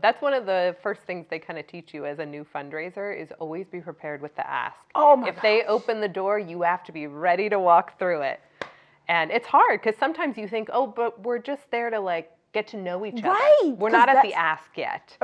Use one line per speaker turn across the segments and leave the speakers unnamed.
That's one of the first things they kind of teach you as a new fundraiser is always be prepared with the ask.
Oh my
If they open the door, you have to be ready to walk through it. And it's hard because sometimes you think, oh, but we're just there to like get to know each other.
Right.
We're not at the ask yet.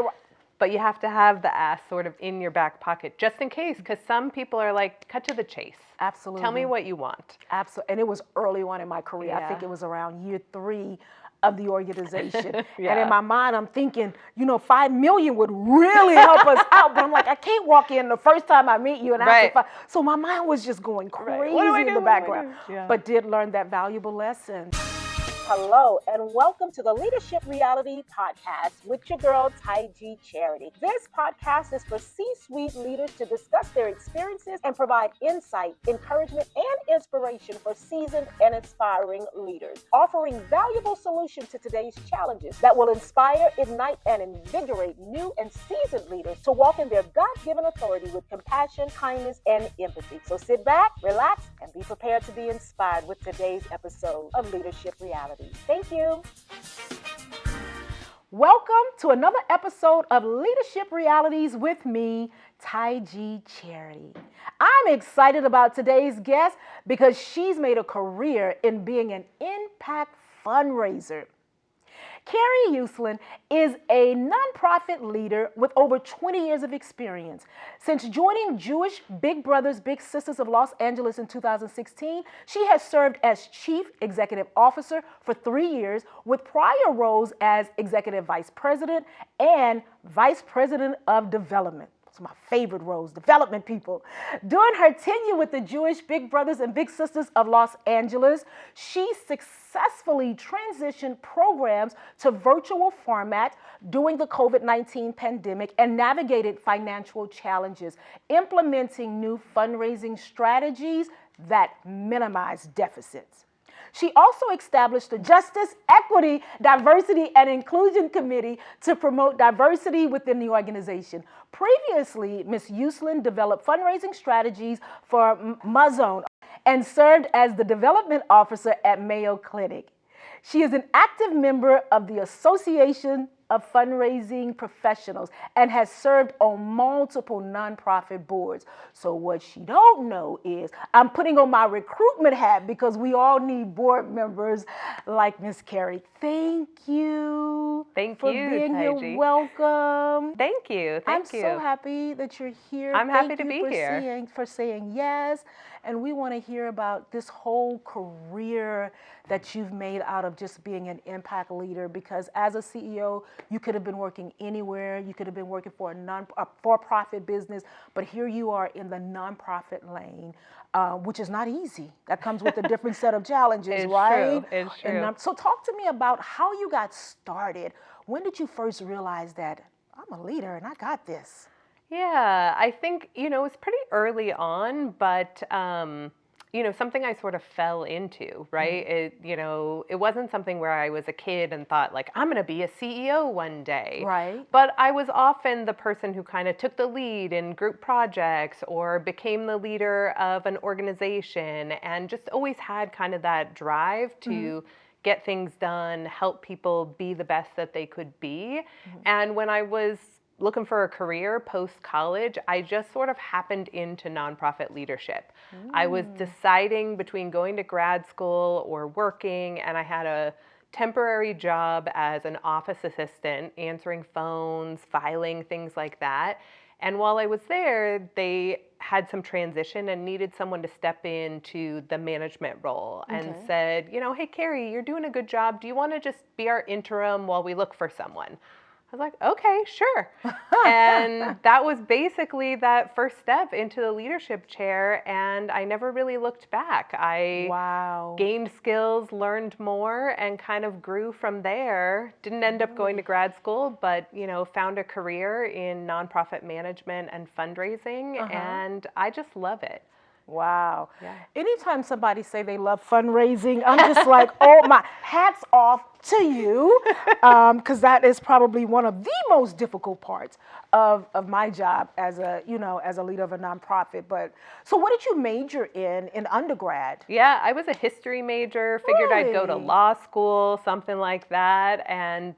But you have to have the ask sort of in your back pocket just in case, because some people are like, cut to the chase.
Absolutely.
Tell me what you want.
Absolutely. And it was early on in my career.
Yeah.
I think it was around year 3 of the organization.
Yeah.
And in my mind, I'm thinking, $5 million would really help us out. But I'm like, I can't walk in the first time I meet you and ask for $5. So my mind was just going crazy in the background.
Yeah.
But did learn that valuable lesson. Hello, and welcome to the Leadership Reality Podcast with your girl, Cari B. This podcast is for C-suite leaders to discuss their experiences and provide insight, encouragement, and inspiration for seasoned and inspiring leaders, offering valuable solutions to today's challenges that will inspire, ignite, and invigorate new and seasoned leaders to walk in their God-given authority with compassion, kindness, and empathy. So sit back, relax, and be prepared to be inspired with today's episode of Leadership Reality. Thank you. Welcome to another episode of Leadership Realities with me, Cari B. I'm excited about today's guest because she's made a career in being an impact fundraiser. Cari Uslan is a nonprofit leader with over 20 years of experience. Since joining Jewish Big Brothers Big Sisters of Los Angeles in 2016, she has served as Chief Executive Officer for 3 years with prior roles as Executive Vice President and Vice President of Development. It's my favorite roles, development people. During her tenure with the Jewish Big Brothers and Big Sisters of Los Angeles, she successfully transitioned programs to virtual format during the COVID-19 pandemic and navigated financial challenges, implementing new fundraising strategies that minimize deficits. She also established the Justice, Equity, Diversity, and Inclusion Committee to promote diversity within the organization. Previously, Ms. Uslan developed fundraising strategies for MAZON and served as the development officer at Mayo Clinic. She is an active member of the Association of Fundraising Professionals and has served on multiple nonprofit boards. So what she don't know is I'm putting on my recruitment hat because we all need board members like Miss Cari. Thank you.
Thank
for
you,
being
Cari
here.
B.
Welcome.
Thank you. Thank you.
I'm so happy that you're here.
I'm happy to be here.
Thank you for saying yes. And we want to hear about this whole career that you've made out of just being an impact leader, because as a CEO, you could have been working anywhere. You could have been working for a for-profit business, but here you are in the nonprofit lane, which is not easy. That comes with a different set of challenges, right?
It's true.
So talk to me about how you got started. When did you first realize that I'm a leader and I got this?
Yeah, I think, it was pretty early on, but, something I sort of fell into, right? It wasn't something where I was a kid and thought like, I'm going to be a CEO one day.
Right.
But I was often the person who kind of took the lead in group projects or became the leader of an organization and just always had kind of that drive to get things done, help people be the best that they could be. And when I was looking for a career post-college, I just sort of happened into nonprofit leadership. I was deciding between going to grad school or working, and I had a temporary job as an office assistant, answering phones, filing, things like that. And while I was there, they had some transition and needed someone to step into the management role and said, hey, Cari, you're doing a good job. Do you want to just be our interim while we look for someone? I was like, okay, sure. And that was basically that first step into the leadership chair, and I never really looked back. I gained skills, learned more, and kind of grew from there. Didn't end up going to grad school, but, found a career in nonprofit management and fundraising, and I just love it.
Wow.
Yeah.
Anytime somebody say they love fundraising, I'm just like, oh, my hats off to you, because that is probably one of the most difficult parts of my job as a leader of a nonprofit. But so what did you major in undergrad?
Yeah, I was a history major, figured I'd go to law school, something like that. And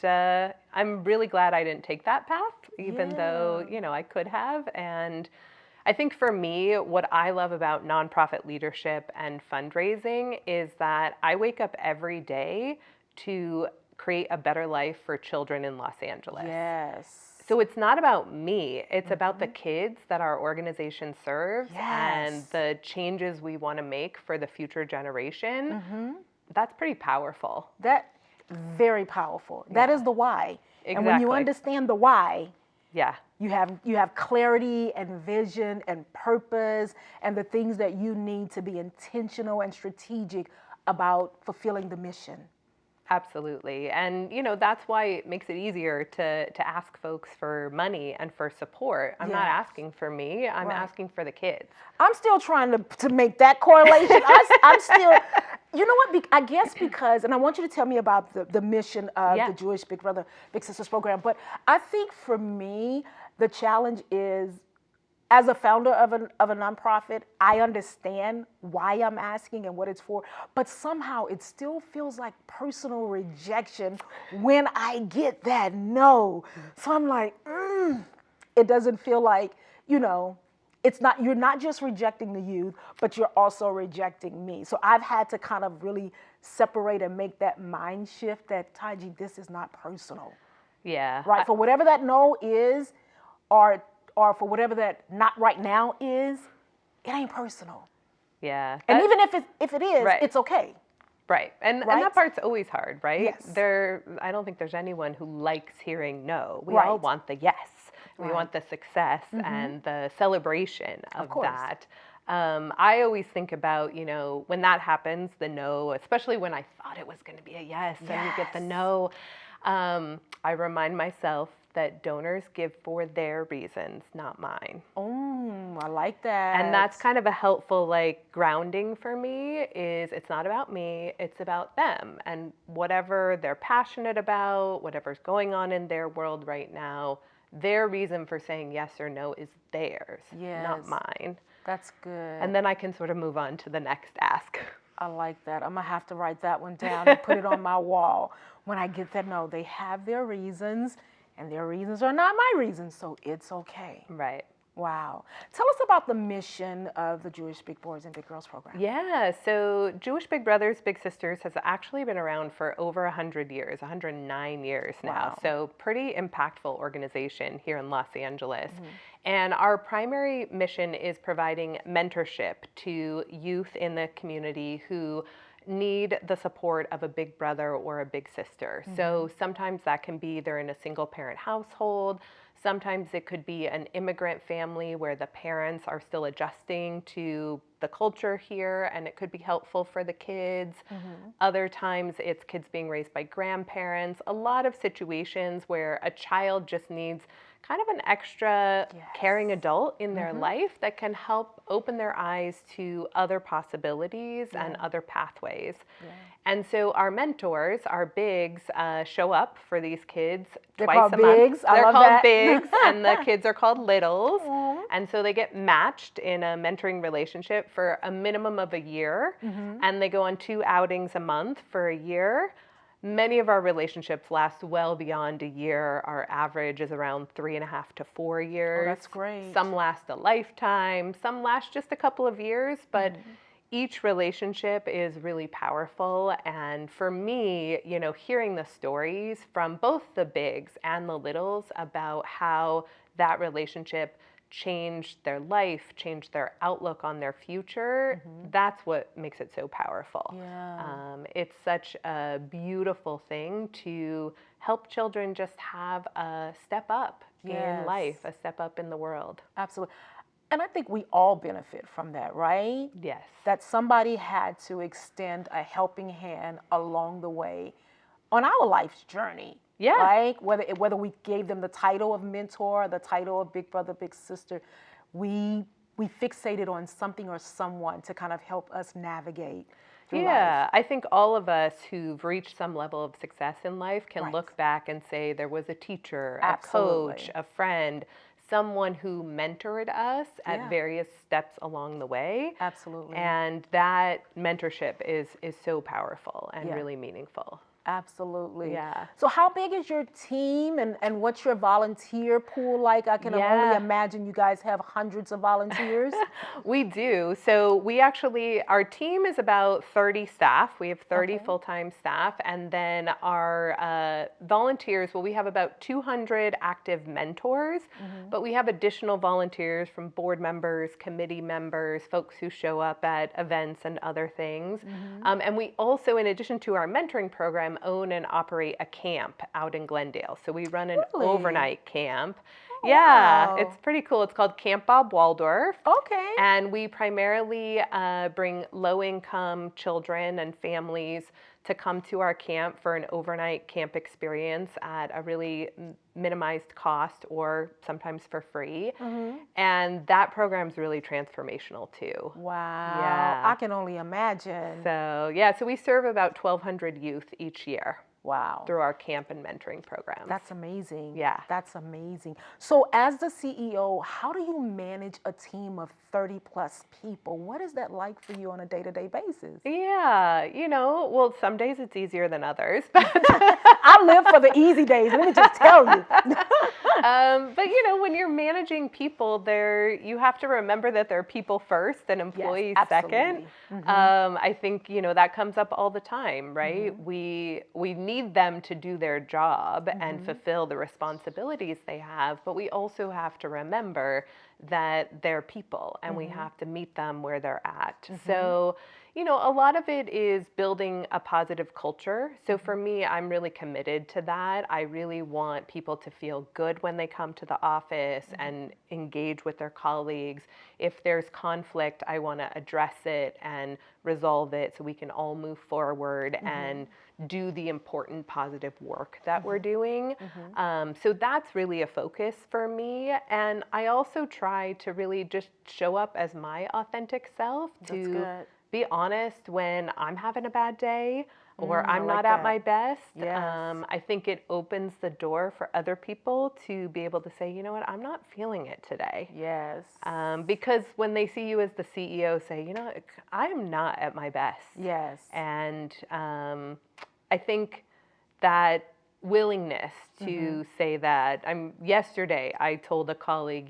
I'm really glad I didn't take that path, even though, I could have. And I think for me, what I love about nonprofit leadership and fundraising is that I wake up every day to create a better life for children in Los Angeles.
Yes.
So it's not about me, it's about the kids that our organization serves and the changes we want to make for the future generation. That's pretty powerful.
That very powerful. That is the why.
Exactly.
And when you understand the why,
yeah,
you have clarity and vision and purpose and the things that you need to be intentional and strategic about fulfilling the mission.
Absolutely. And, that's why it makes it easier to ask folks for money and for support. I'm not asking for me, I'm asking for the kids.
I'm still trying to make that correlation. I'm still, you know what, I guess because, and I want you to tell me about the mission of the Jewish Big Brother, Big Sisters program, but I think for me, the challenge is, as a founder of a nonprofit, I understand why I'm asking and what it's for, but somehow it still feels like personal rejection when I get that no. So I'm like, it doesn't feel like, it's not, you're not just rejecting the youth, but you're also rejecting me. So I've had to kind of really separate and make that mind shift that, Taiji, this is not personal.
Yeah.
Right? For whatever that no is, or for whatever that not right now is, it ain't personal.
Yeah.
And even if it is, it's okay.
Right. And that part's always hard, right?
Yes.
I don't think there's anyone who likes hearing no. We all want the yes. We want the success and the celebration of that. I always think about, when that happens, the no, especially when I thought it was going to be a yes, and you get the no. I remind myself that donors give for their reasons, not mine.
Oh, I like that.
And that's kind of a helpful grounding for me is it's not about me, it's about them and whatever they're passionate about, whatever's going on in their world right now, their reason for saying yes or no is theirs, not mine.
That's good.
And then I can sort of move on to the next ask.
I like that. I'm going to have to write that one down and put it on my wall. When I get that no, they have their reasons. And their reasons are not my reasons, so it's okay.
Right.
Wow. Tell us about the mission of the Jewish Big Boys and Big Girls program.
Yeah, so Jewish Big Brothers, Big Sisters has actually been around for over 100 years, 109 years now.
Wow.
So pretty impactful organization here in Los Angeles. And our primary mission is providing mentorship to youth in the community who need the support of a big brother or a big sister. So sometimes that can be they're in a single parent household. Sometimes it could be an immigrant family where the parents are still adjusting to the culture here and it could be helpful for the kids. Other times it's kids being raised by grandparents. A lot of situations where a child just needs kind of an extra caring adult in their life that can help open their eyes to other possibilities and other pathways. And so our mentors, our bigs, show up for these kids twice a month. They're called bigs, and the kids are called littles. And so they get matched in a mentoring relationship for a minimum of a year, and they go on 2 outings a month for a year. Many of our relationships last well beyond a year. Our average is around 3.5 to 4 years.
Oh, that's great.
Some last a lifetime, some last just a couple of years, but each relationship is really powerful. And for me, hearing the stories from both the bigs and the littles about how that relationship changed their life, changed their outlook on their future, that's what makes it so powerful. It's such a beautiful thing to help children just have a step up in life, a step up in the world.
Absolutely. And I think we all benefit from that, right?
Yes.
That somebody had to extend a helping hand along the way on our life's journey. Right? Whether we gave them the title of mentor, the title of big brother, big sister, we fixated on something or someone to kind of help us navigate through life.
I think all of us who've reached some level of success in life can look back and say there was a teacher, a coach, a friend, someone who mentored us at various steps along the way.
Absolutely.
And that mentorship is so powerful and really meaningful.
Absolutely.
Yeah.
So how big is your team and what's your volunteer pool like? I can only imagine you guys have hundreds of volunteers.
We do. So we actually, our team is about 30 staff. We have 30
Okay.
full-time staff. And then our volunteers, well, we have about 200 active mentors, but we have additional volunteers from board members, committee members, folks who show up at events and other things. And we also, in addition to our mentoring program, own and operate a camp out in Glendale. So we run an
Really?
overnight camp.
Oh,
Yeah,
wow.
it's pretty cool. It's called Camp Bob Waldorf.
Okay.
And we primarily bring low-income children and families to come to our camp for an overnight camp experience at a really minimized cost or sometimes for free. And that program's really transformational too.
Wow.
Yeah.
I can only imagine.
So yeah, so we serve about 1,200 youth each year
Wow.
through our camp and mentoring programs.
That's amazing.
Yeah.
That's amazing. So as the CEO, how do you manage a team of 30 plus people? What is that like for you on a day-to-day basis?
Yeah, well, some days it's easier than others.
I live for the easy days, let me just tell you.
But when you're managing people, you have to remember that they're people first and employees second. I think that comes up all the time, right? We need them to do their job and fulfill the responsibilities they have, but we also have to remember that they're people and we have to meet them where they're at. So, a lot of it is building a positive culture. So for me, I'm really committed to that. I really want people to feel good when they come to the office and engage with their colleagues. If there's conflict, I want to address it and resolve it so we can all move forward and do the important positive work that we're doing. So that's really a focus for me. And I also try to really just show up as my authentic self, to be honest when I'm having a bad day or I'm not at my best. I think it opens the door for other people to be able to say, you know what, I'm not feeling it today.
Yes.
Because when they see you as the CEO, say, I am not at my best.
Yes.
And I think that willingness to say that. Yesterday, I told a colleague,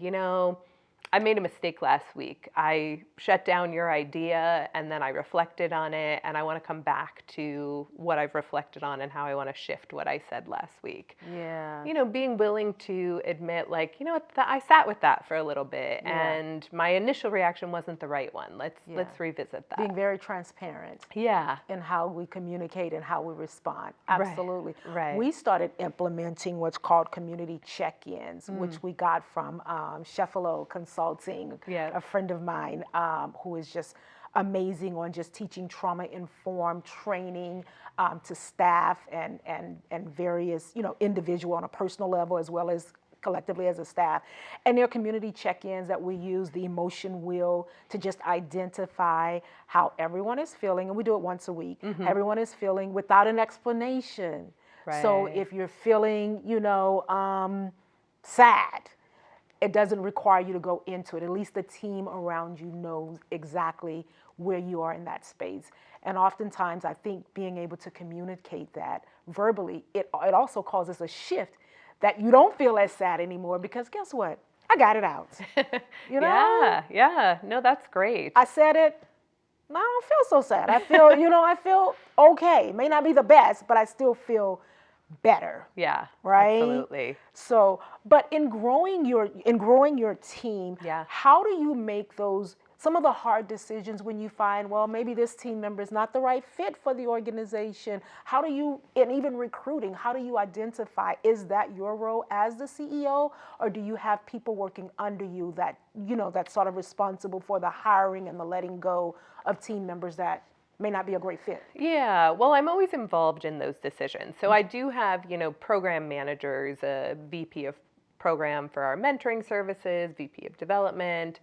I made a mistake last week. I shut down your idea and then I reflected on it, and I want to come back to what I've reflected on and how I want to shift what I said last week.
Yeah.
Being willing to admit, like, I sat with that for a little bit and my initial reaction wasn't the right one. Let's revisit that.
Being very transparent.
Yeah.
In how we communicate and how we respond. Absolutely.
Right.
We started implementing what's called community check-ins, which we got from Sheffalo Consulting, a friend of mine who is just amazing on just teaching trauma-informed training to staff and various, individual on a personal level as well as collectively as a staff. And there are community check-ins that we use, the emotion wheel, to just identify how everyone is feeling. And we do it once a week. Everyone is feeling without an explanation.
Right.
So if you're feeling, sad, it doesn't require you to go into it. At least the team around you knows exactly where you are in that space. And oftentimes, I think being able to communicate that verbally, it also causes a shift that you don't feel as sad anymore, because guess what? I got it out.
Yeah. No, that's great.
I said it. I don't feel so sad. I feel, I feel okay. It may not be the best, but I still feel better.
Yeah.
Right?
Absolutely.
So, but in growing your team, how do you make some of the hard decisions when you find, well, maybe this team member is not the right fit for the organization? How do you, and even recruiting, how do you identify, is that your role as the CEO, or do you have people working under you that, that's sort of responsible for the hiring and the letting go of team members that may not be a great fit?
Yeah, well, I'm always involved in those decisions. So I do have, program managers, a VP of program for our mentoring services, VP of development.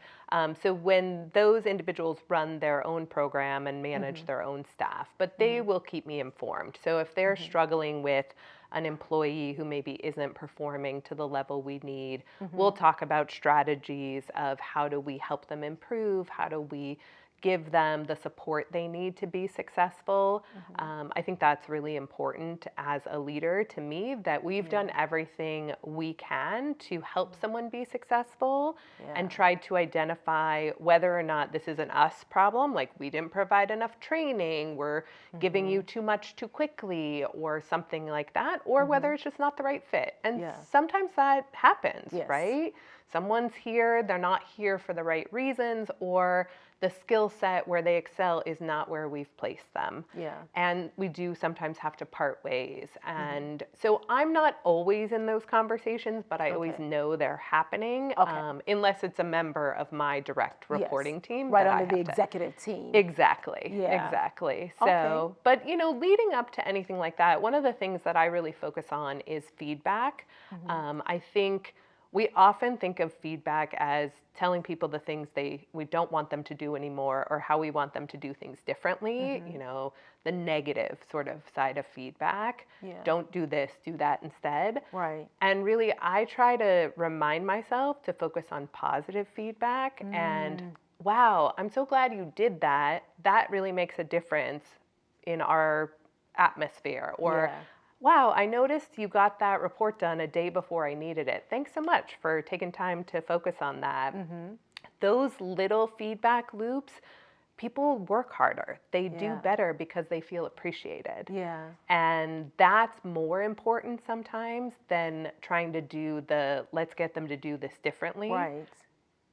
So when those individuals run their own program and manage their own staff, but they will keep me informed. So if they're struggling with an employee who maybe isn't performing to the level we need, we'll talk about strategies of how do we help them improve, how do we give them the support they need to be successful. I think that's really important as a leader to me, that we've done everything we can to help someone be successful and tried to identify whether or not this is an us problem, like we didn't provide enough training, we're giving you too much too quickly or something like that, or whether it's just not the right fit. And sometimes that happens, right? Someone's here, they're not here for the right reasons, or the skill set where they excel is not where we've placed them. And we do sometimes have to part ways. And so I'm not always in those conversations, but I always know they're happening, unless it's a member of my direct reporting team.
Right under the executive team.
Exactly. Exactly. So, but you know, leading up to anything like that, one of the things that I really focus on is feedback. I think we often think of feedback as telling people the things we don't want them to do anymore, or how we want them to do things differently, you know, the negative sort of side of feedback. Don't do this, do that instead.
Right.
And really, I try to remind myself to focus on positive feedback and, wow, I'm so glad you did that. That really makes a difference in our atmosphere. Or, wow, I noticed you got that report done a day before I needed it. Thanks so much for taking time to focus on that. Those little feedback loops, people work harder. They do better because they feel appreciated. And that's more important sometimes than trying to do let's get them to do this differently.
Right.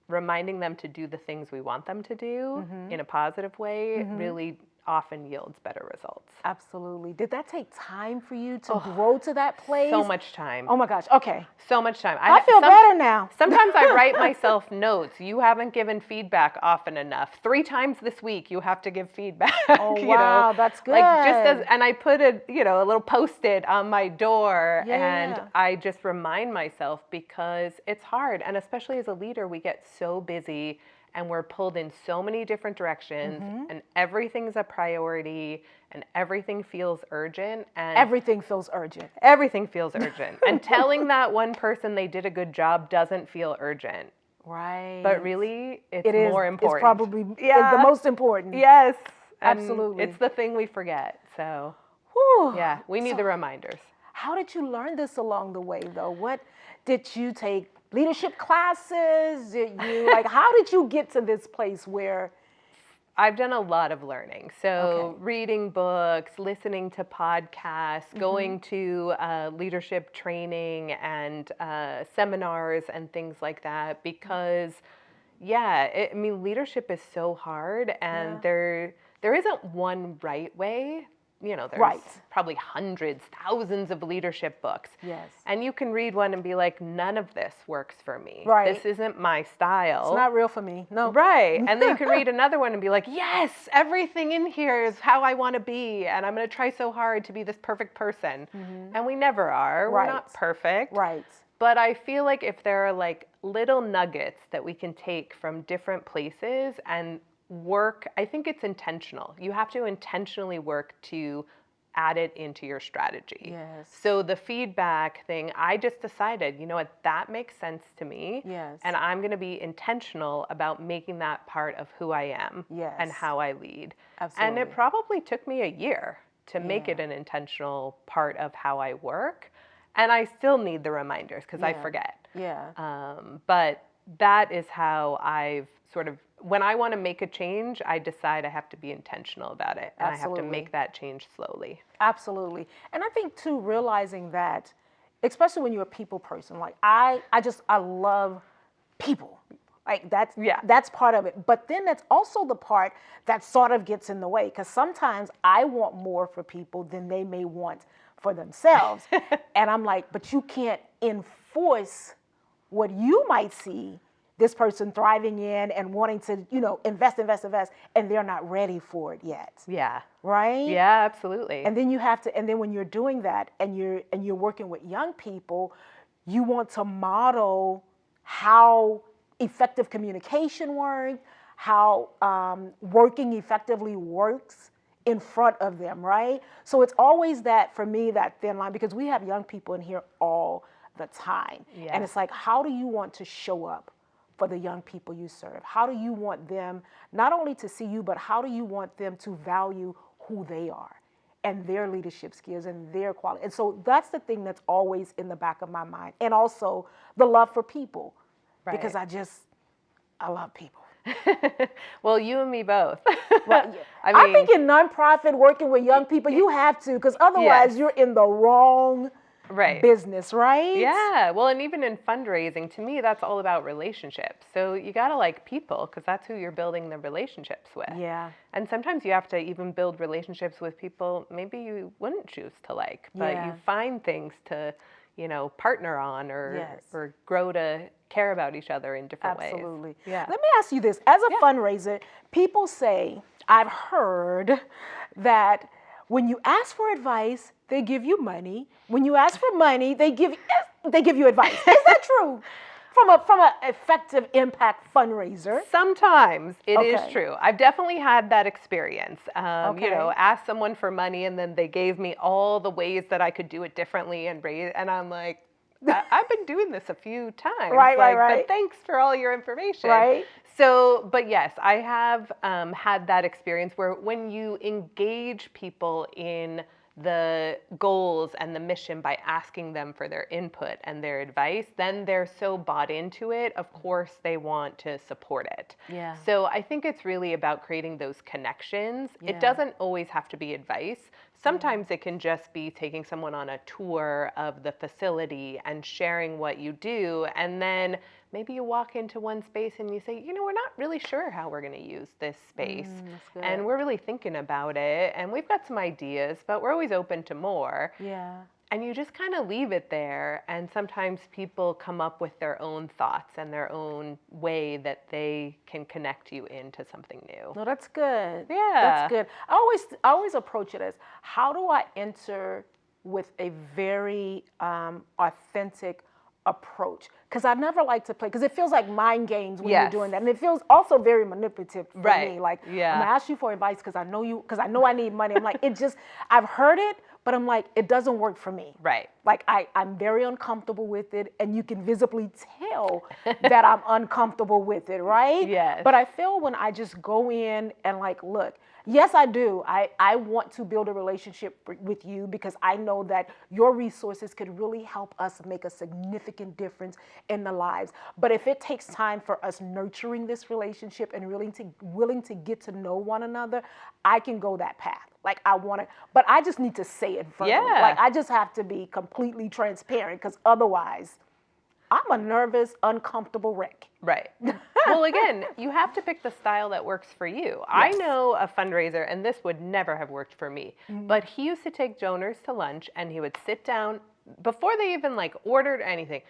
Reminding them to do the things we want them to do in a positive way really often yields better results.
Absolutely. Did that take time for you to grow to that place?
So much time.
Oh my gosh. Okay.
So much time.
I feel better now.
Sometimes I write myself notes. You haven't given feedback often enough. 3 times this week you have to give feedback.
Oh wow,
you know?
that's good.
Like and I put a little Post-it on my door, and I just remind myself, because it's hard, and especially as a leader, we get so busy and we're pulled in so many different directions, and everything's a priority, and everything feels urgent. And
everything feels urgent.
Everything feels urgent. And telling that one person they did a good job doesn't feel urgent.
Right.
But really, it's more important.
It's probably the most important.
Yes. And
absolutely.
it's the thing we forget. So, we need the reminders.
How did you learn this along the way, though? What did you take? Leadership classes? How did you get to this place where?
I've done a lot of learning. So reading books, listening to podcasts, going to leadership training and seminars and things like that, because leadership is so hard, and there isn't one right way. You know, there's probably hundreds, thousands of leadership books.
Yes.
And you can read one and be like, none of this works for me.
Right.
This isn't my style.
It's not real for me. No.
Right. And then you can read another one and be like, yes, everything in here is how I want to be. And I'm going to try so hard to be this perfect person. And we never are. We're not perfect.
Right.
But I feel like if there are like little nuggets that we can take from different places and work, I think it's intentional. You have to intentionally work to add it into your strategy.
Yes.
So the feedback thing, I just decided, you know what, that makes sense to me.
Yes.
And I'm going to be intentional about making that part of who I am and how I lead.
Absolutely.
And it probably took me a year to make it an intentional part of how I work. And I still need the reminders because I forget. But that is how I've sort of, when I want to make a change, I decide I have to be intentional about it. And I have to make that change slowly.
Absolutely. And I think too, realizing that, especially when you're a people person, like I love people. Like that's part of it. But then that's also the part that sort of gets in the way, because sometimes I want more for people than they may want for themselves. And I'm like, but you can't enforce what you might see this person thriving in and wanting to, invest, and they're not ready for it yet.
Yeah.
Right?
Yeah, absolutely.
And then you have to, and then when you're doing that and you're working with young people, you want to model how effective communication works, how working effectively works in front of them, right? So it's always that, for me, that thin line, because we have young people in here all the time.
Yeah.
And it's like, how do you want to show up for the young people you serve? How do you want them not only to see you, but how do you want them to value who they are and their leadership skills and their quality? And so that's the thing that's always in the back of my mind. And also the love for people, because I love people.
Well, you and me both.
Well, I think in nonprofit, working with young people, you have to, because otherwise you're in the wrong business, right?
Yeah. Well, and even in fundraising, to me, that's all about relationships. So you got to like people, because that's who you're building the relationships with.
Yeah.
And sometimes you have to even build relationships with people maybe you wouldn't choose to like, but you find things to, partner on or grow to care about each other in different ways.
Absolutely.
Yeah.
Let me ask you this. As a fundraiser, people say, I've heard that when you ask for advice, they give you money. When you ask for money, they give you advice. Is that true? From a effective impact fundraiser?
Sometimes it is true. I've definitely had that experience. Asked someone for money and then they gave me all the ways that I could do it differently and I'm like, I've been doing this a few times.
Right.
But thanks for all your information.
Right.
So, but yes, I have had that experience where when you engage people in the goals and the mission by asking them for their input and their advice, then they're so bought into it, of course they want to support it.
Yeah.
So I think it's really about creating those connections. It doesn't always have to be advice. Sometimes it can just be taking someone on a tour of the facility and sharing what you do, and then maybe you walk into one space and you say, we're not really sure how we're going to use this space. And we're really thinking about it. And we've got some ideas, but we're always open to more.
Yeah.
And you just kind of leave it there. And sometimes people come up with their own thoughts and their own way that they can connect you into something new.
No, that's good.
Yeah.
That's good. I always approach it as, how do I enter with a very authentic approach? Because I never like to play, because it feels like mind games when you're doing that, and it feels also very manipulative for me. Like, I'm gonna ask you for advice because I know I need money. I'm like, I've heard it, but I'm like, it doesn't work for me.
Right.
Like I'm very uncomfortable with it, and you can visibly tell that I'm uncomfortable with it, right?
Yes.
But I feel when I just go in and like, look, yes, I do. I want to build a relationship with you because I know that your resources could really help us make a significant difference in the lives. But if it takes time for us nurturing this relationship and willing to get to know one another, I can go that path. Like I want to, but I just need to say it first. Like I just have to be completely transparent, because otherwise I'm a nervous, uncomfortable wreck.
Right. Well, again, you have to pick the style that works for you. Yes. I know a fundraiser, and this would never have worked for me, but he used to take donors to lunch, and he would sit down before they even ordered anything.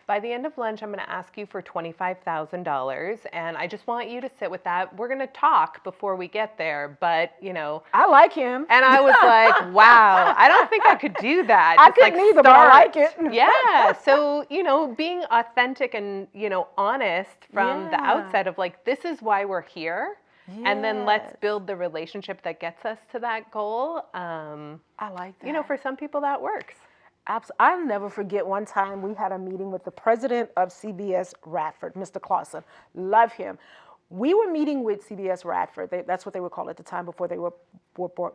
By the end of lunch, I'm going to ask you for $25,000, and I just want you to sit with that. We're going to talk before we get there, but,
I like him.
And I was like, wow, I don't think I could do that.
I couldn't either, but I like it.
Yeah. So, being authentic and, honest from the outset of this is why we're here. Yes. And then let's build the relationship that gets us to that goal.
I like that.
For some people that works.
I'll never forget one time we had a meeting with the president of CBS Radford, Mr. Clausen. Love him. We were meeting with CBS Radford. That's what they were called at the time before they were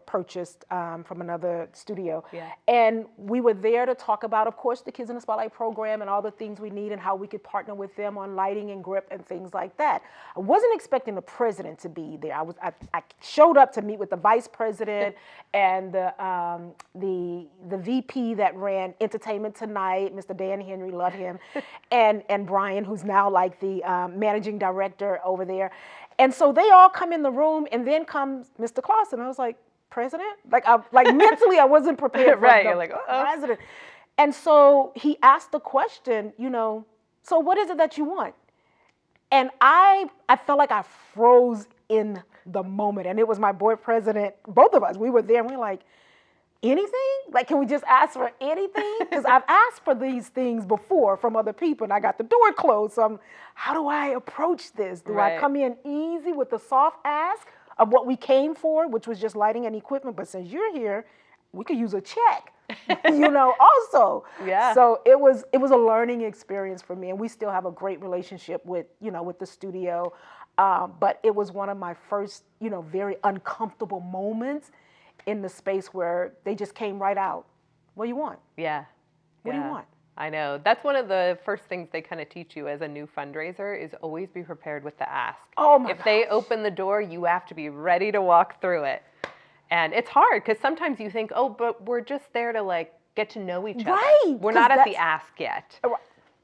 purchased from another studio.
Yeah.
And we were there to talk about, of course, the Kids in the Spotlight program and all the things we need and how we could partner with them on lighting and grip and things like that. I wasn't expecting the president to be there. I showed up to meet with the vice president and the VP that ran Entertainment Tonight, Mr. Dan Henry, love him, and Brian, who's now the managing director over there. And so they all come in the room, and then comes Mr. Clausen. I was like, president? Mentally, I wasn't prepared for the president. And so he asked the question, so what is it that you want? And I felt like I froze in the moment. And it was my board president, both of us, we were there, and we were like, anything? Can we just ask for anything? Because I've asked for these things before from other people, and I got the door closed. So how do I approach this? Do I come in easy with the soft ask of what we came for, which was just lighting and equipment? But since you're here, we could use a check. also.
Yeah.
So it was a learning experience for me, and we still have a great relationship with with the studio. But it was one of my first, very uncomfortable moments in the space where they just came right out. What do you want?
Yeah.
What do you want?
I know. That's one of the first things they kind of teach you as a new fundraiser is always be prepared with the ask.
Oh my
If they open the door, you have to be ready to walk through it. And it's hard because sometimes you think, oh, but we're just there to like get to know each other.
Right,
We're
'cause
not at the
that's-
ask yet.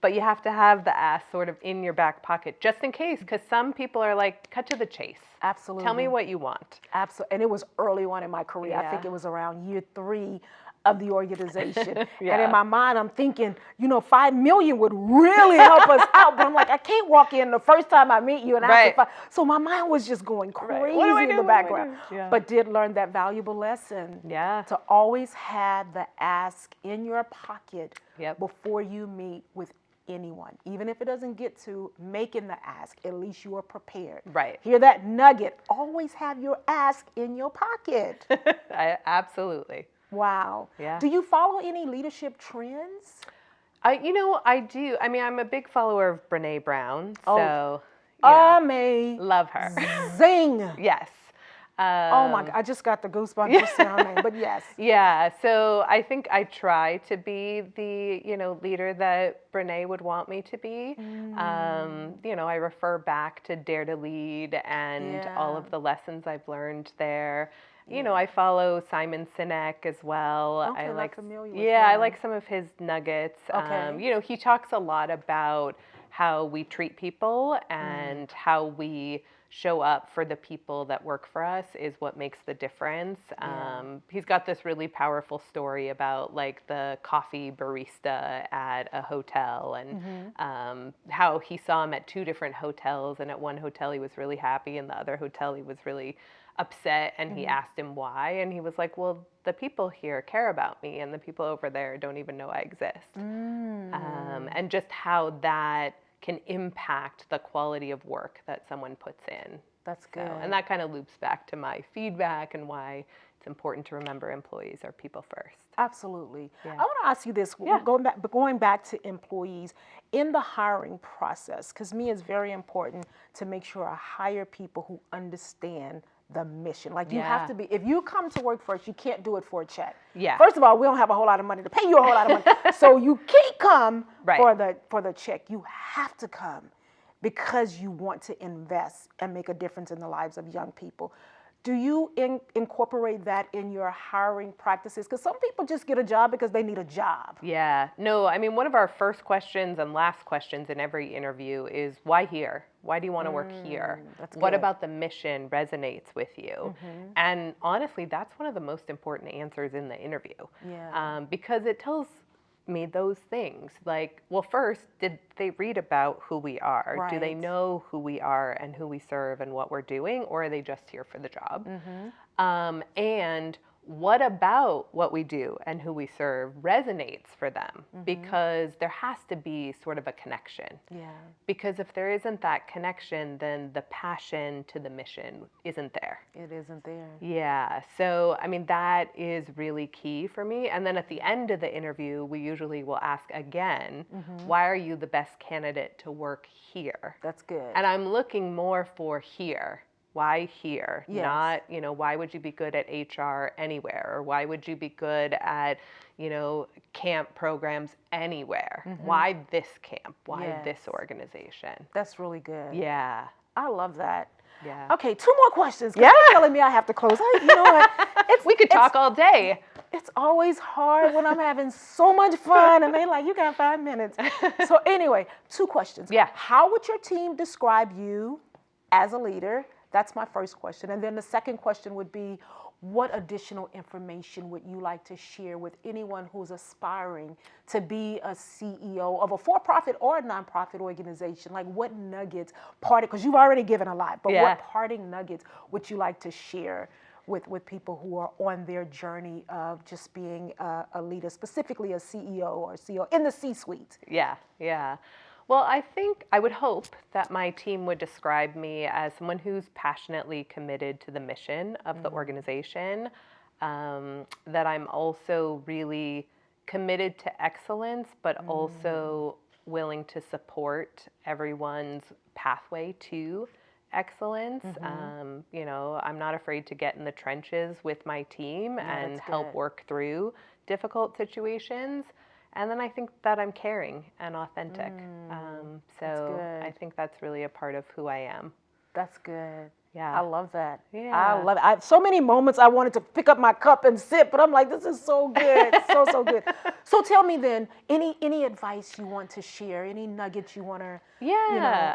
But you have to have the ask sort of in your back pocket just in case, because some people are like, cut to the chase.
Absolutely.
Tell me what you want.
Absolutely. And it was early on in my career. I think
Yeah.
it was around year 3 of the organization.
Yeah.
And in my mind, I'm thinking, $5 million would really help us out. But I'm like, I can't walk in the first time I meet you and ask
Right.
so my mind was just going crazy
What do I
in
do?
the
What do I
background.
do? Yeah.
But did learn that valuable lesson.
Yeah.
To always have the ask in your pocket
Yep.
before you meet with anyone. Even if it doesn't get to making the ask, at least you are prepared.
Right.
Hear that nugget. Always have your ask in your pocket.
Absolutely.
Wow.
Yeah.
Do you follow any leadership trends?
I do. I mean, I'm a big follower of Brene Brown,
Oh.
so love her.
Zing.
Yes.
Oh my God, I just got the goosebumps just saying her name, but yes.
Yeah, so I think I try to be the, leader that Brene would want me to be. I refer back to Dare to Lead and all of the lessons I've learned there. I follow Simon Sinek as well.
Okay,
I
not
like
familiar with
I
him.
like some of his nuggets.
Okay.
He talks a lot about how we treat people and how we show up for the people that work for us is what makes the difference. He's got this really powerful story about like the coffee barista at a hotel and how he saw him at 2 different hotels, and at one hotel he was really happy and the other hotel he was really upset, and he asked him why, and he was like, well, the people here care about me and the people over there don't even know I exist. And just how that can impact the quality of work that someone puts in.
That's good.
And that kind of loops back to my feedback and why it's important to remember employees are people first.
Absolutely.
Yeah.
I want to ask you this, going back to employees, in the hiring process, because me, it's very important to make sure I hire people who understand the mission. Like you have to be, if you come to work for us, you can't do it for a check.
Yeah.
First of all, we don't have a whole lot of money to pay you a whole lot of money. So you can't come for the check. You have to come because you want to invest and make a difference in the lives of young people. Do you incorporate that in your hiring practices? Because some people just get a job because they need a job.
Yeah. No, I mean, one of our first questions and last questions in every interview is, why here? Why do you want to work here? What
good.
about the mission resonates with you? And honestly, that's one of the most important answers in the interview. Because it tells me those things. Like, well, first, did they read about who we are?
Right.
Do they know who we are and who we serve and what we're doing, or are they just here for the job? And what about what we do and who we serve resonates for them? Because there has to be sort of a connection. Because if there isn't that connection, then the passion to the mission isn't there.
It isn't there.
Yeah. So, I mean, that is really key for me. And then at the end of the interview, we usually will ask again, why are you the best candidate to work here?
That's good.
And I'm looking more for here. Why here?
Yes.
Not, why would you be good at HR anywhere? Or why would you be good at, camp programs anywhere? Why this camp? Why this organization?
That's really good.
Yeah.
I love that.
Yeah.
Okay, 2 more questions. 'Cause
Yeah.
You're telling me I have to close. You know what?
We could talk all day.
It's always hard when I'm having so much fun and they like, you got 5 minutes. So anyway, 2 questions.
Yeah.
How would your team describe you as a leader? That's my first question. And then the second question would be, what additional information would you like to share with anyone who's aspiring to be a CEO of a for-profit or a nonprofit organization? Like what nuggets, because you've already given a lot, but what parting nuggets would you like to share with people who are on their journey of just being a leader, specifically a CEO or CEO in the C-suite?
Yeah. Well, I would hope that my team would describe me as someone who's passionately committed to the mission of the organization. that I'm also really committed to excellence, but also willing to support everyone's pathway to excellence. You know, I'm not afraid to get in the trenches with my team and help work through difficult situations. And then I think that I'm caring and authentic. So I think that's really a part of who I am.
That's good.
Yeah.
I love that.
Yeah.
I love it. So many moments I wanted to pick up my cup and sip, but I'm like, this is so good. So good. So tell me then, any advice you want to share, any nuggets you want to,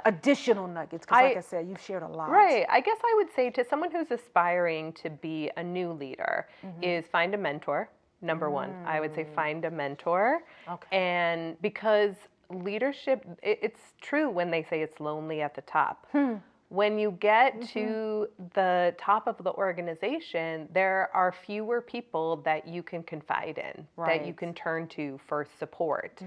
additional nuggets? Because like I said, you've shared a lot.
Right. I guess I would say to someone who's aspiring to be a new leader is find a mentor. Number one, I would say find a mentor.
Okay.
And because leadership, it's true when they say it's lonely at the top. When you get to the top of the organization, there are fewer people that you can confide in, that you can turn to for support.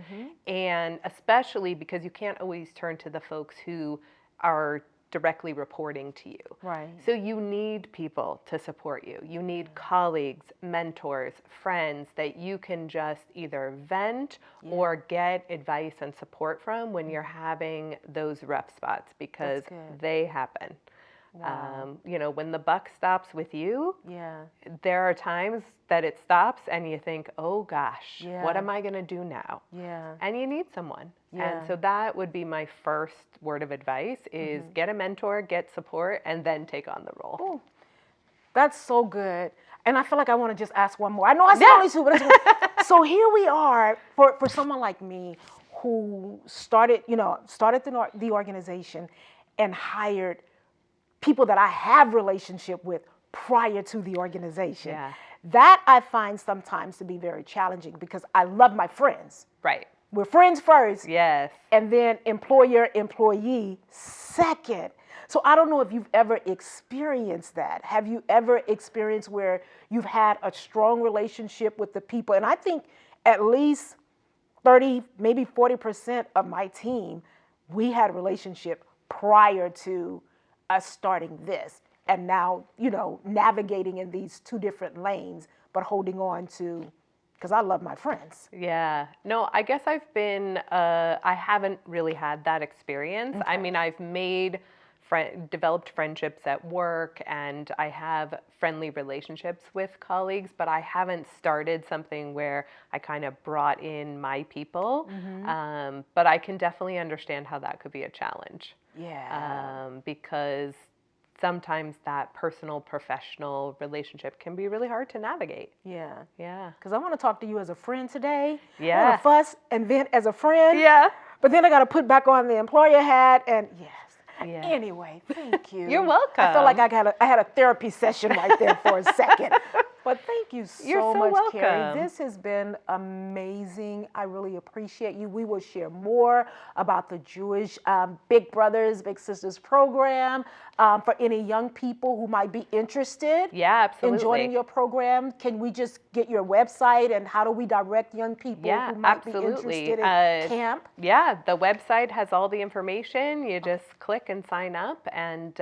And especially because you can't always turn to the folks who are directly reporting to you.
Right.
So you need people to support you. You need colleagues, mentors, friends that you can just either vent or get advice and support from when you're having those rough spots, because they happen.
Wow.
You know, when the buck stops with you, there are times that it stops and you think, oh gosh, what am I going to do now? And you need someone. And so that would be my first word of advice is get a mentor, get support, and then take on the role.
Ooh, that's so good. And I feel like I want to just ask one more. I know I said only two, but so here we are for someone like me who started the organization and hired people that I have relationship with prior to the organization. That I find sometimes to be very challenging because I love my friends.
Right.
We're friends first.
Yes.
And then employer, employee second. So I don't know if you've ever experienced that. Have you ever experienced where you've had a strong relationship with the people? And I think at least 30, maybe 40% of my team, we had a relationship prior to us starting this. And now, navigating in these two different lanes, but holding on to, because I love my friends.
Yeah. No, I guess I haven't really had that experience. I mean, I've developed friendships at work and I have friendly relationships with colleagues, but I haven't started something where I kind of brought in my people. But I can definitely understand how that could be a challenge. Because sometimes that personal professional relationship can be really hard to navigate. Because
I want to talk to you as a friend today. I
I
want to fuss and vent as a friend. But then I got to put back on the employer hat and Anyway, thank you.
You're welcome.
I felt like I had a therapy session right there for a second. But thank you
You're so
much,
welcome.
Cari. This has been amazing. I really appreciate you. We will share more about the Jewish Big Brothers, Big Sisters program for any young people who might be interested
absolutely.
in joining your program. Can we just get your website and how do we direct young people who might be interested in camp?
The website has all the information. You just click and sign up, and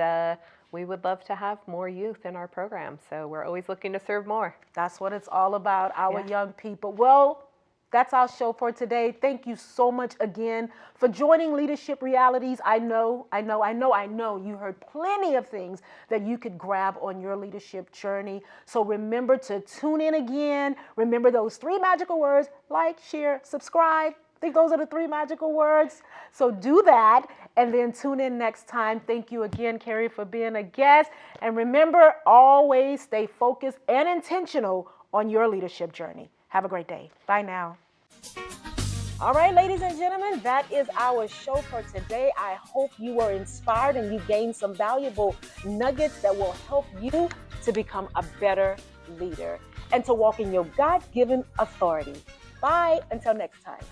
we would love to have more youth in our program. So we're always looking to serve more.
That's what it's all about, our young people. Well, that's our show for today. Thank you so much again for joining Leadership Realities. I know you heard plenty of things that you could grab on your leadership journey. So remember to tune in again. Remember those 3 magical words: like, share, subscribe. I think those are the 3 magical words. So do that and then tune in next time. Thank you again, Cari, for being a guest. And remember, always stay focused and intentional on your leadership journey. Have a great day. Bye now. All right, ladies and gentlemen, that is our show for today. I hope you were inspired and you gained some valuable nuggets that will help you to become a better leader and to walk in your God-given authority. Bye until next time.